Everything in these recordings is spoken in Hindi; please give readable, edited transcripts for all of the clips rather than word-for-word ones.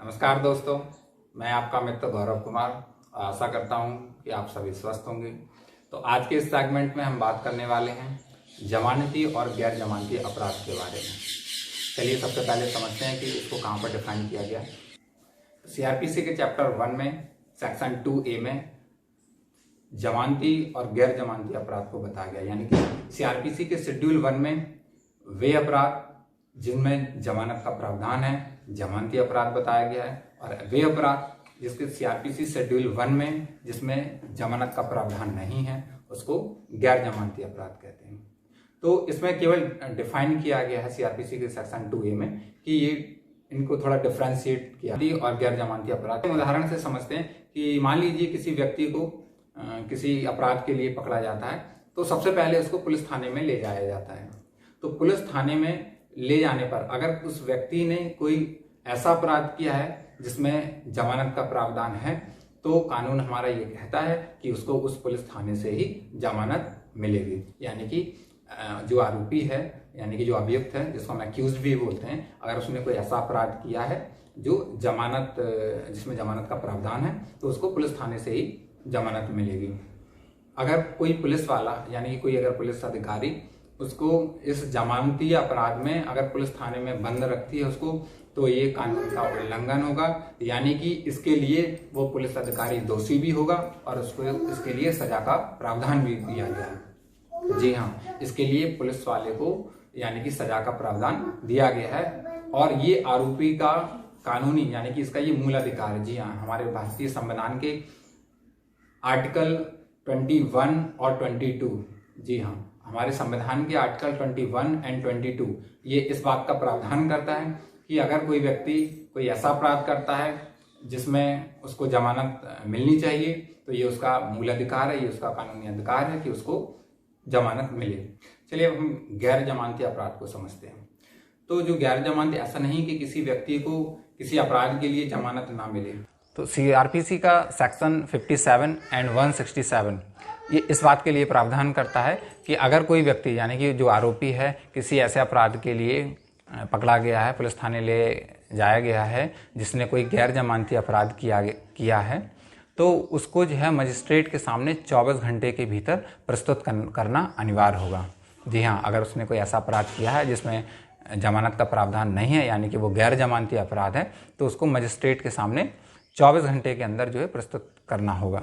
नमस्कार दोस्तों, मैं आपका मित्र गौरव कुमार। आशा करता हूं कि आप सभी स्वस्थ होंगे। तो आज के इस सेगमेंट में हम बात करने वाले हैं जमानती और गैर जमानती अपराध के बारे में। चलिए सबसे पहले समझते हैं कि इसको कहाँ पर डिफाइन किया गया। सीआरपीसी के चैप्टर 1 में सेक्शन 2A में जमानती और गैर जमानती अपराध को बताया गया। यानी कि सीआरपीसी के शेड्यूल 1 में वे अपराध जिनमें जमानत का प्रावधान है, जमानती अपराध बताया गया है, और वे अपराध जिसके सीआरपीसी शेड्यूल 1 में जिसमें जमानत का प्रावधान नहीं है उसको गैर जमानती अपराध कहते हैं। तो इसमें केवल डिफाइन किया गया है सीआरपीसी के सेक्शन 2A में कि ये इनको थोड़ा डिफ्रेंशिएट किया और गैर जमानती अपराध। उदाहरण से समझते हैं कि मान लीजिए किसी व्यक्ति को किसी अपराध के लिए पकड़ा जाता है, तो सबसे पहले उसको पुलिस थाने में ले जाया जाता है। तो पुलिस थाने में ले जाने पर अगर उस व्यक्ति ने कोई ऐसा अपराध किया है जिसमें जमानत का प्रावधान है, तो कानून हमारा ये कहता है कि उसको उस पुलिस थाने से ही जमानत मिलेगी। यानी कि जो आरोपी है, यानी कि जो अभियुक्त है, जिसको हम एक्यूज्ड भी बोलते हैं, अगर उसने कोई ऐसा अपराध किया है जो जिसमें जमानत का प्रावधान है, तो उसको पुलिस थाने से ही जमानत मिलेगी। अगर कोई पुलिस वाला यानी कोई अगर पुलिस अधिकारी उसको इस जमानती अपराध में अगर पुलिस थाने में बंद रखती है उसको, तो ये कानून का उल्लंघन होगा। यानी कि इसके लिए वो पुलिस अधिकारी दोषी भी होगा और उसको इसके लिए सजा का प्रावधान भी दिया गया है। जी हाँ, इसके लिए पुलिस वाले को यानी कि सजा का प्रावधान दिया गया है और ये आरोपी का कानूनी यानी कि इसका ये मूल अधिकार है। जी हाँ, हमारे भारतीय संविधान के आर्टिकल 21 और 22, जी हाँ, हमारे संविधान के आर्टिकल 21 एंड 22 ये इस बात का प्रावधान करता है कि अगर कोई व्यक्ति कोई ऐसा अपराध करता है जिसमें उसको जमानत मिलनी चाहिए, तो ये उसका मूल अधिकार है, ये उसका कानूनी अधिकार है कि उसको जमानत मिले। चलिए अब हम गैर जमानती अपराध को समझते हैं। तो जो गैर जमानती, ऐसा नहीं कि किसी व्यक्ति को किसी अपराध के लिए जमानत ना मिले। तो सीआरपीसी का सेक्शन 57 एंड 167 ये इस बात के लिए प्रावधान करता है कि अगर कोई व्यक्ति यानी कि जो आरोपी है किसी ऐसे अपराध के लिए पकड़ा गया है, पुलिस थाने ले जाया गया है जिसने कोई गैर जमानती अपराध किया है, तो उसको जो है मजिस्ट्रेट के सामने 24 घंटे के भीतर प्रस्तुत करना अनिवार्य होगा। जी हाँ, अगर उसने कोई ऐसा अपराध किया है जिसमें जमानत का प्रावधान नहीं है यानी कि वो गैर जमानती अपराध है, तो उसको मजिस्ट्रेट के सामने 24 घंटे के अंदर जो है प्रस्तुत करना होगा।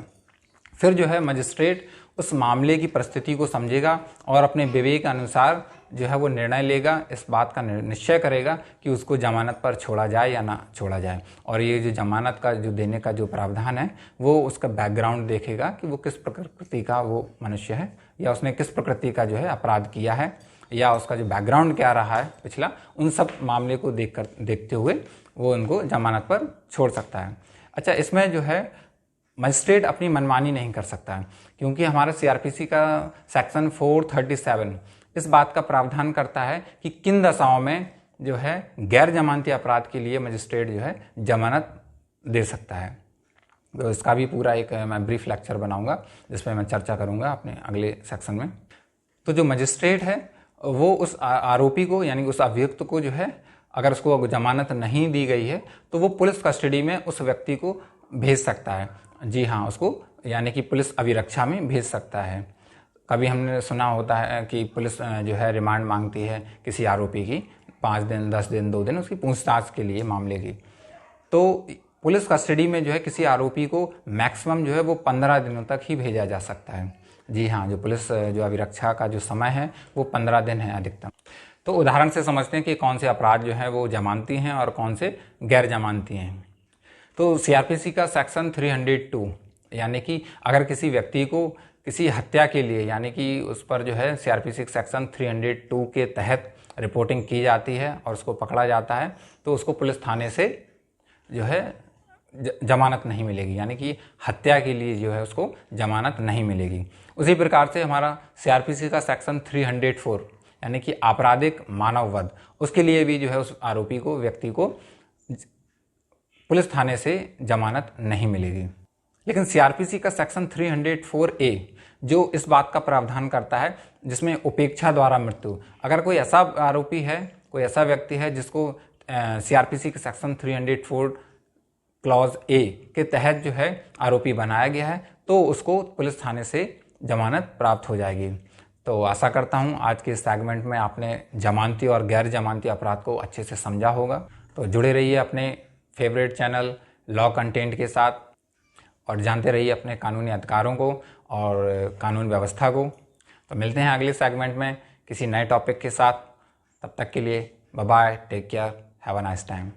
फिर जो है मजिस्ट्रेट उस मामले की परिस्थिति को समझेगा और अपने विवेक अनुसार जो है वो निर्णय लेगा, इस बात का निश्चय करेगा कि उसको जमानत पर छोड़ा जाए या ना छोड़ा जाए। और ये जो जमानत का जो देने का जो प्रावधान है वो उसका बैकग्राउंड देखेगा कि वो किस प्रकृति का वो मनुष्य है या उसने किस प्रकृति का जो है अपराध किया है या उसका जो बैकग्राउंड क्या रहा है पिछला, उन सब मामले को देखते हुए वो उनको जमानत पर छोड़ सकता है। अच्छा, इसमें जो है मजिस्ट्रेट अपनी मनमानी नहीं कर सकता है क्योंकि हमारा सीआरपीसी का सेक्शन 437 इस बात का प्रावधान करता है कि किन दशाओं में जो है गैर जमानती अपराध के लिए मजिस्ट्रेट जो है जमानत दे सकता है। तो इसका भी पूरा एक मैं ब्रीफ लेक्चर बनाऊंगा जिसमें मैं चर्चा करूंगा अपने अगले सेक्शन में। तो जो मजिस्ट्रेट है वो उस आरोपी को यानी उस अभियुक्त को जो है अगर उसको जमानत नहीं दी गई है तो वो पुलिस कस्टडी में उस व्यक्ति को भेज सकता है। जी हाँ, उसको यानी कि पुलिस अभिरक्षा में भेज सकता है। कभी हमने सुना होता है कि पुलिस जो है रिमांड मांगती है किसी आरोपी की 5 दिन, 10 दिन, 2 दिन उसकी पूछताछ के लिए मामले की। तो पुलिस कस्टडी में जो है किसी आरोपी को मैक्सिमम जो है वो 15 दिनों तक ही भेजा जा सकता है। जी हाँ, जो पुलिस जो अभिरक्षा का जो समय है वो 15 दिन है अधिकतम। तो उदाहरण से समझते हैं कि कौन से अपराध जो है वो जमानती हैं और कौन से गैर जमानती हैं। तो सीआरपीसी का सेक्शन 302 यानी कि अगर किसी व्यक्ति को किसी हत्या के लिए यानी कि उस पर जो है सीआरपीसी सेक्शन 302 के तहत रिपोर्टिंग की जाती है और उसको पकड़ा जाता है, तो उसको पुलिस थाने से जो है जमानत नहीं मिलेगी। यानी कि हत्या के लिए जो है उसको जमानत नहीं मिलेगी। उसी प्रकार से हमारा सीआरपीसी का सेक्शन 304 यानी कि आपराधिक मानव वध, उसके लिए भी जो है उस आरोपी को, व्यक्ति को पुलिस थाने से जमानत नहीं मिलेगी। लेकिन सीआरपीसी का सेक्शन 304A जो इस बात का प्रावधान करता है जिसमें उपेक्षा द्वारा मृत्यु, अगर कोई ऐसा आरोपी है, कोई ऐसा व्यक्ति है जिसको सीआरपीसी के सेक्शन 304 क्लॉज ए के तहत जो है आरोपी बनाया गया है, तो उसको पुलिस थाने से जमानत प्राप्त हो जाएगी। तो आशा करता हूँ आज के इस सेगमेंट में आपने जमानती और गैर जमानती अपराध को अच्छे से समझा होगा। तो जुड़े रहिए अपने फेवरेट चैनल लॉ कंटेंट के साथ और जानते रहिए अपने कानूनी अधिकारों को और कानून व्यवस्था को। तो मिलते हैं अगले सेगमेंट में किसी नए टॉपिक के साथ। तब तक के लिए bye bye, take care, have a nice time.